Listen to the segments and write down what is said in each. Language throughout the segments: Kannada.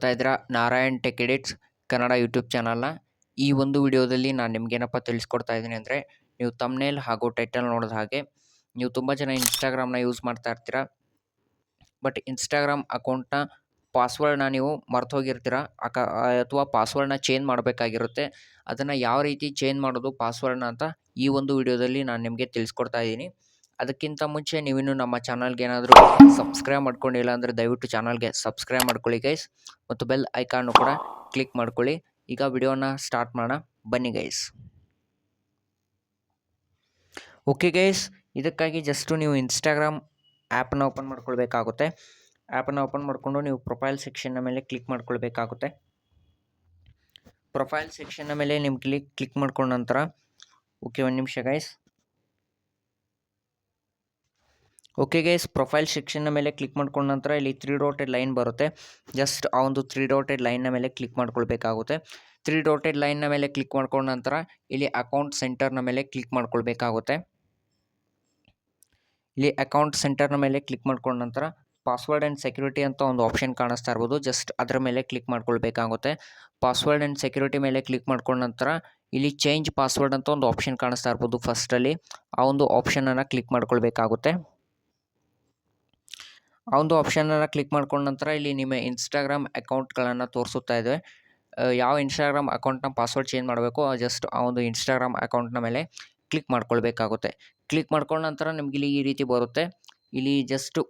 ನೋಡ್ತಾ ಇದ್ದೀರಾ Narayan tech edits Kannada YouTube ಚಾನಲ್ನ. ಈ ಒಂದು ವಿಡಿಯೋದಲ್ಲಿ ನಾನು ನಿಮಗೇನಪ್ಪ ತಿಳಿಸ್ಕೊಡ್ತಾ ಇದ್ದೀನಿ ಅಂದರೆ, ನೀವು ತಮ್ನೇಲ್ ಹಾಗೂ ಟೈಟಲ್ ನೋಡಿದ ಹಾಗೆ ನೀವು ತುಂಬ ಜನ ಇನ್ಸ್ಟಾಗ್ರಾಮ್ನ ಯೂಸ್ ಮಾಡ್ತಾ ಇರ್ತೀರಾ. ಬಟ್ ಇನ್ಸ್ಟಾಗ್ರಾಮ್ ಅಕೌಂಟ್ನ ಪಾಸ್ವರ್ಡ್ನ ನೀವು ಮರ್ತೋಗಿರ್ತೀರ ಅಥವಾ ಪಾಸ್ವರ್ಡ್ನ ಚೇಂಜ್ ಮಾಡಬೇಕಾಗಿರುತ್ತೆ. ಅದನ್ನು ಯಾವ ರೀತಿ ಚೇಂಜ್ ಮಾಡೋದು ಪಾಸ್ವರ್ಡ್ನ ಅಂತ ಈ ಒಂದು ವಿಡಿಯೋದಲ್ಲಿ ನಾನು ನಿಮಗೆ ತಿಳಿಸ್ಕೊಡ್ತಾ ಇದ್ದೀನಿ. ಅದಕ್ಕಿಂತ ಮುಂಚೆ ನೀವಿನ್ನು ನಮ್ಮ ಚಾನಲ್ಗೆ ಏನಾದರೂ ಸಬ್ಸ್ಕ್ರೈಬ್ ಮಾಡ್ಕೊಂಡಿಲ್ಲ ಅಂದರೆ ದಯವಿಟ್ಟು ಚಾನಲ್ಗೆ ಸಬ್ಸ್ಕ್ರೈಬ್ ಮಾಡ್ಕೊಳ್ಳಿ ಗೈಸ್, ಮತ್ತು ಬೆಲ್ ಐಕಾನ್ನು ಕೂಡ ಕ್ಲಿಕ್ ಮಾಡ್ಕೊಳ್ಳಿ. ಈಗ ವಿಡಿಯೋನ ಸ್ಟಾರ್ಟ್ ಮಾಡೋಣ ಬನ್ನಿ ಗೈಸ್. ಓಕೆ ಗೈಸ್, ಇದಕ್ಕಾಗಿ ಜಸ್ಟು ನೀವು ಇನ್ಸ್ಟಾಗ್ರಾಮ್ ಆ್ಯಪನ್ನು ಓಪನ್ ಮಾಡ್ಕೊಳ್ಬೇಕಾಗುತ್ತೆ. ಆ್ಯಪನ್ನು ಓಪನ್ ಮಾಡಿಕೊಂಡು ನೀವು ಪ್ರೊಫೈಲ್ ಸೆಕ್ಷನ್ನ ಮೇಲೆ ಕ್ಲಿಕ್ ಮಾಡ್ಕೊಳ್ಬೇಕಾಗುತ್ತೆ. ಪ್ರೊಫೈಲ್ ಸೆಕ್ಷನ್ನ ಮೇಲೆ ನಿಮ್ಗೆ ಕ್ಲಿಕ್ ಮಾಡ್ಕೊಂಡ ನಂತರ ಒಂದು ನಿಮಿಷ ಗೈಸ್. ಓಕೆ ಗೈಸ್, ಪ್ರೊಫೈಲ್ ಸೆಕ್ಷನ್ನ ಮೇಲೆ ಕ್ಲಿಕ್ ಮಾಡ್ಕೊಂಡ ನಂತರ ಇಲ್ಲಿ 3 ಡಾಟೆಡ್ ಲೈನ್ ಬರುತ್ತೆ. ಜಸ್ಟ್ ಆ ಒಂದು 3 ಡಾಟೆಡ್ ಲೈನ್ನ ಮೇಲೆ ಕ್ಲಿಕ್ ಮಾಡ್ಕೊಳ್ಬೇಕಾಗುತ್ತೆ. 3 ಡಾಟೆಡ್ ಲೈನ್ನ ಮೇಲೆ ಕ್ಲಿಕ್ ಮಾಡ್ಕೊಂಡ ನಂತರ ಇಲ್ಲಿ ಅಕೌಂಟ್ ಸೆಂಟರ್ನ ಮೇಲೆ ಕ್ಲಿಕ್ ಮಾಡ್ಕೊಳ್ಬೇಕಾಗುತ್ತೆ. ಇಲ್ಲಿ ಅಕೌಂಟ್ ಸೆಂಟರ್ನ ಮೇಲೆ ಕ್ಲಿಕ್ ಮಾಡ್ಕೊಂಡ ನಂತರ ಪಾಸ್ವರ್ಡ್ ಆ್ಯಂಡ್ ಸೆಕ್ಯೂರಿಟಿ ಅಂತ ಒಂದು ಆಪ್ಷನ್ ಕಾಣಿಸ್ತಾ ಇರ್ಬೋದು. ಜಸ್ಟ್ ಅದರ ಮೇಲೆ ಕ್ಲಿಕ್ ಮಾಡ್ಕೊಳ್ಬೇಕಾಗುತ್ತೆ. ಪಾಸ್ವರ್ಡ್ ಆ್ಯಂಡ್ ಸೆಕ್ಯೂರಿಟಿ ಮೇಲೆ ಕ್ಲಿಕ್ ಮಾಡ್ಕೊಂಡ ನಂತರ ಇಲ್ಲಿ ಚೇಂಜ್ ಪಾಸ್ವರ್ಡ್ ಅಂತ ಒಂದು ಆಪ್ಷನ್ ಕಾಣಿಸ್ತಾ ಇರ್ಬೋದು. ಫಸ್ಟಲ್ಲಿ ಆ ಒಂದು ಆಪ್ಷನನ್ನು ಕ್ಲಿಕ್ ಮಾಡ್ಕೊಳ್ಬೇಕಾಗುತ್ತೆ. ಆ ಒಂದು ಆಪ್ಷನನ್ನು ಕ್ಲಿಕ್ ಮಾಡ್ಕೊಂಡ ನಂತರ ಇಲ್ಲಿ ನಿಮ್ಮ ಇನ್ಸ್ಟಾಗ್ರಾಮ್ ಅಕೌಂಟ್ಗಳನ್ನು ತೋರಿಸುತ್ತಾ ಇದೆ. ಯಾವ ಇನ್ಸ್ಟಾಗ್ರಾಮ್ ಅಕೌಂಟ್ನ ಪಾಸ್ವರ್ಡ್ ಚೇಂಜ್ ಮಾಡಬೇಕು ಜಸ್ಟ್ ಆ ಒಂದು ಇನ್ಸ್ಟಾಗ್ರಾಮ್ ಅಕೌಂಟ್ನ ಮೇಲೆ ಕ್ಲಿಕ್ ಮಾಡ್ಕೊಳ್ಬೇಕಾಗುತ್ತೆ. ಕ್ಲಿಕ್ ಮಾಡ್ಕೊಂಡ ನಂತರ ನಿಮ್ಗೆ ಇಲ್ಲಿ ಈ ರೀತಿ ಬರುತ್ತೆ. ಇಲ್ಲಿ ಜಸ್ಟು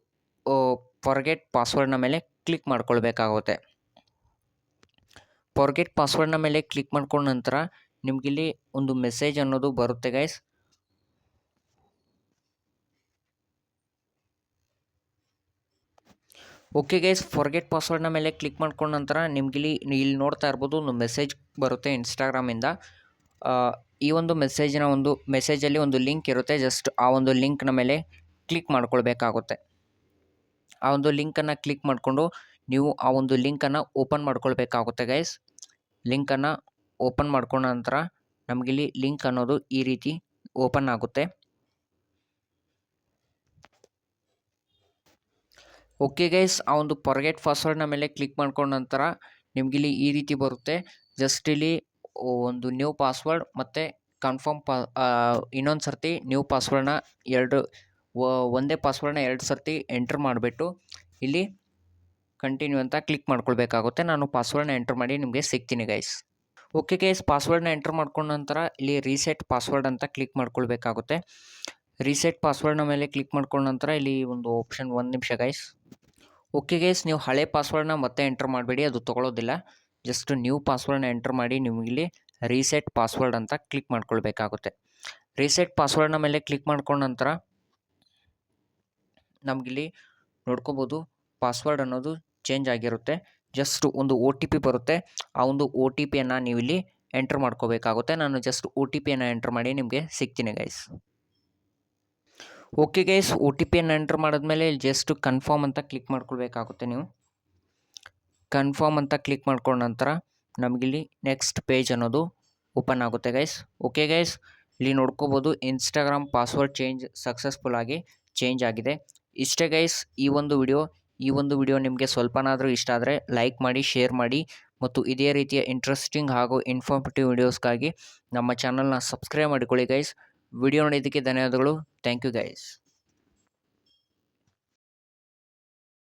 ಫರ್ಗೆಟ್ ಪಾಸ್ವರ್ಡ್ನ ಮೇಲೆ ಕ್ಲಿಕ್ ಮಾಡ್ಕೊಳ್ಬೇಕಾಗುತ್ತೆ. ಫರ್ಗೆಟ್ ಪಾಸ್ವರ್ಡ್ನ ಮೇಲೆ ಕ್ಲಿಕ್ ಮಾಡ್ಕೊಂಡ ನಂತರ ನಿಮಗಿಲ್ಲಿ ಒಂದು ಮೆಸೇಜ್ ಅನ್ನೋದು ಬರುತ್ತೆ ಗೈಸ್. ಓಕೆ ಗೈಸ್, ಫರ್ಗೆಟ್ ಪಾಸ್ವರ್ಡ್ನ ಮೇಲೆ ಕ್ಲಿಕ್ ಮಾಡ್ಕೊಂಡ ನಂತರ ನಿಮ್ಗಿಲ್ಲಿ ಇಲ್ಲಿ ನೋಡ್ತಾ ಇರ್ಬೋದು ಒಂದು ಮೆಸೇಜ್ ಬರುತ್ತೆ ಇನ್ಸ್ಟಾಗ್ರಾಮಿಂದ. ಈ ಒಂದು ಮೆಸೇಜಲ್ಲಿ ಒಂದು ಲಿಂಕ್ ಇರುತ್ತೆ. ಜಸ್ಟ್ ಆ ಒಂದು ಲಿಂಕ್ನ ಮೇಲೆ ಕ್ಲಿಕ್ ಮಾಡ್ಕೊಳ್ಬೇಕಾಗುತ್ತೆ. ಆ ಒಂದು ಲಿಂಕನ್ನು ಕ್ಲಿಕ್ ಮಾಡಿಕೊಂಡು ನೀವು ಆ ಒಂದು ಲಿಂಕನ್ನು ಓಪನ್ ಮಾಡ್ಕೊಳ್ಬೇಕಾಗುತ್ತೆ ಗೈಸ್. ಲಿಂಕನ್ನು ಓಪನ್ ಮಾಡ್ಕೊಂಡ ನಂತರ ನಮಗಿಲ್ಲಿ ಲಿಂಕ್ ಅನ್ನೋದು ಈ ರೀತಿ ಓಪನ್ ಆಗುತ್ತೆ. ಓಕೆ ಗೈಸ್, ಆ ಒಂದು ಫರ್ಗೆಟ್ ಪಾಸ್ವರ್ಡ್ನ ಮೇಲೆ ಕ್ಲಿಕ್ ಮಾಡ್ಕೊಂಡ ನಂತರ ನಿಮಗಿಲ್ಲಿ ಈ ರೀತಿ ಬರುತ್ತೆ. ಜಸ್ಟ್ ಇಲ್ಲಿ ಒಂದು ನ್ಯೂ ಪಾಸ್ವರ್ಡ್ ಮತ್ತು ಕನ್ಫರ್ಮ್ ಇನ್ನೊಂದು ಸರ್ತಿ ನ್ಯೂ ಪಾಸ್ವರ್ಡ್ನ ಒಂದೇ ಪಾಸ್ವರ್ಡ್ನ 2 ಸರ್ತಿ ಎಂಟ್ರ್ ಮಾಡಿಬಿಟ್ಟು ಇಲ್ಲಿ ಕಂಟಿನ್ಯೂ ಅಂತ ಕ್ಲಿಕ್ ಮಾಡ್ಕೊಳ್ಬೇಕಾಗುತ್ತೆ. ನಾನು ಪಾಸ್ವರ್ಡ್ನ ಎಂಟ್ರ್ ಮಾಡಿ ನಿಮಗೆ ಸಿಗ್ತೀನಿ ಗೈಸ್. ಓಕೆ ಗೈಸ್, ಪಾಸ್ವರ್ಡ್ನ ಎಂಟ್ರ್ ಮಾಡ್ಕೊಂಡ ನಂತರ ಇಲ್ಲಿ ರೀಸೆಟ್ ಪಾಸ್ವರ್ಡ್ ಅಂತ ಕ್ಲಿಕ್ ಮಾಡ್ಕೊಳ್ಬೇಕಾಗುತ್ತೆ. ರೀಸೆಟ್ ಪಾಸ್ವರ್ಡ್ನ ಮೇಲೆ ಕ್ಲಿಕ್ ಮಾಡ್ಕೊಂಡ ನಂತರ ಇಲ್ಲಿ ಒಂದು ಆಪ್ಷನ್, ಒಂದು ನಿಮಿಷ ಗೈಸ್. ಓಕೆ ಗೈಸ್, ನೀವು ಹಳೆ ಪಾಸ್ವರ್ಡ್ನ ಮತ್ತೆ ಎಂಟ್ರ್ ಮಾಡಬೇಡಿ, ಅದು ತೊಗೊಳ್ಳೋದಿಲ್ಲ. ಜಸ್ಟ್ ನ್ಯೂ ಪಾಸ್ವರ್ಡ್ನ ಎಂಟ್ರ್ ಮಾಡಿ ನಿಮಗಿಲ್ಲಿ ರೀಸೆಟ್ ಪಾಸ್ವರ್ಡ್ ಅಂತ ಕ್ಲಿಕ್ ಮಾಡ್ಕೊಳ್ಬೇಕಾಗುತ್ತೆ. ರೀಸೆಟ್ ಪಾಸ್ವರ್ಡ್ನ ಮೇಲೆ ಕ್ಲಿಕ್ ಮಾಡ್ಕೊಂಡ ನಂತರ ನಮಗಿಲ್ಲಿ ನೋಡ್ಕೋಬೋದು ಪಾಸ್ವರ್ಡ್ ಅನ್ನೋದು ಚೇಂಜ್ ಆಗಿರುತ್ತೆ. ಜಸ್ಟ್ ಒಂದು OTP ಬರುತ್ತೆ. ಆ ಒಂದು OTPಯನ್ನು ನೀವು ಇಲ್ಲಿ ಎಂಟ್ರ್ ಮಾಡ್ಕೋಬೇಕಾಗುತ್ತೆ. ನಾನು ಜಸ್ಟ್ OTPಯನ್ನು ಎಂಟ್ರ್ ಮಾಡಿ ನಿಮಗೆ ಸಿಗ್ತೀನಿ ಗೈಸ್. ಓಕೆ ಗೈಸ್, OTPಯನ್ನು ಎಂಟ್ರ್ ಮಾಡಿದ್ಮೇಲೆ ಜಸ್ಟ್ ಕನ್ಫರ್ಮ್ ಅಂತ ಕ್ಲಿಕ್ ಮಾಡ್ಕೊಳ್ಬೇಕಾಗುತ್ತೆ. ನೀವು ಕನ್ಫರ್ಮ್ ಅಂತ ಕ್ಲಿಕ್ ಮಾಡ್ಕೊಂಡ ನಂತರ ನಮಗಿಲ್ಲಿ ನೆಕ್ಸ್ಟ್ ಪೇಜ್ ಅನ್ನೋದು ಓಪನ್ ಆಗುತ್ತೆ ಗೈಸ್. ಓಕೆ ಗೈಸ್, ಇಲ್ಲಿ ನೋಡ್ಕೋಬೋದು ಇನ್ಸ್ಟಾಗ್ರಾಮ್ ಪಾಸ್ವರ್ಡ್ ಸಕ್ಸಸ್ಫುಲ್ ಆಗಿ ಚೇಂಜ್ ಆಗಿದೆ. ಇಷ್ಟೇ ಗೈಸ್ ಈ ಒಂದು ವಿಡಿಯೋ ನಿಮಗೆ ಸ್ವಲ್ಪನಾದರೂ ಇಷ್ಟ ಆದರೆ ಲೈಕ್ ಮಾಡಿ, ಶೇರ್ ಮಾಡಿ, ಮತ್ತು ಇದೇ ರೀತಿಯ ಇಂಟ್ರೆಸ್ಟಿಂಗ್ ಹಾಗೂ ಇನ್ಫಾರ್ಮೇಟಿವ್ ವಿಡಿಯೋಸ್ಗಾಗಿ ನಮ್ಮ ಚಾನಲ್ನ ಸಬ್ಸ್ಕ್ರೈಬ್ ಮಾಡಿಕೊಳ್ಳಿ ಗೈಸ್. ವಿಡಿಯೋ ನೋಡಿದ್ದಕ್ಕೆ ಧನ್ಯವಾದಗಳು. Thank you guys.